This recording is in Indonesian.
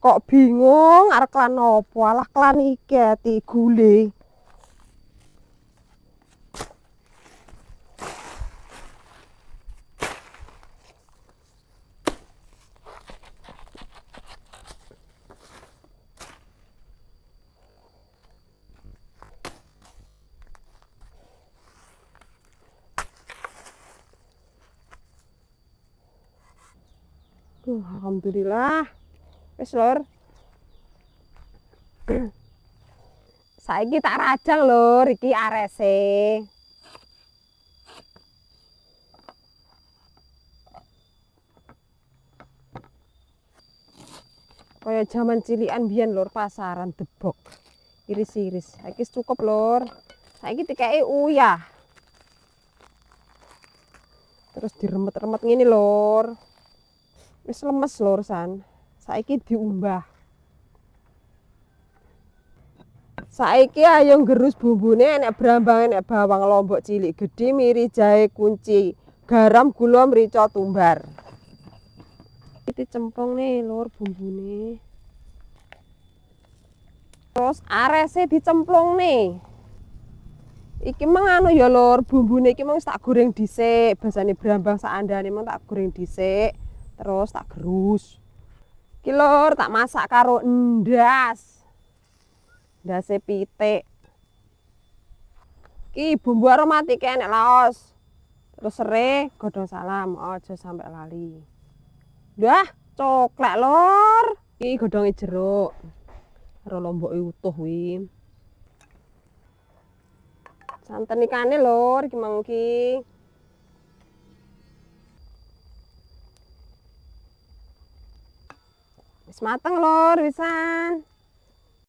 Kok bingung arep klan opo? Alah klan iki ati gule. Alhamdulillah. Wis, Lur. Saiki tak rajang, Lur, iki arese. Kaya jaman cilikan biyen, Lur, pasaran debok. Iris-iris. Saiki cukup, Lur. Saiki dikeki uyah. Terus diremet-remet ngene, Lur. Wis lemes, Lur, san. Saiki diumbah. Saiki ayo nggerus bumbune enek brambang, enek bawang lombok cilik gedhe, miri, jahe, kunci, garam, gula, mrica, tumbar. Iki cemplung nih, Lur, bumbune. Terus arese dicemplung nih. Iki mang anu ya, Lur, bumbune iki mang tak goreng dhisik, basane brambang sak andane mang tak goreng dhisik, terus tak gerus. Iki, Lur, tak masak karo ndas. Ndase pitik. Iki bumbu aromatik enek laos. Terus serai, godhong salam, aja sampai lali. Dah, coklek, Lur. Iki godhonge jeruk. Karo lomboke utuh kuwi. Santen ikane, Lur, iki mang iki. Wis mateng, Lur, wisan.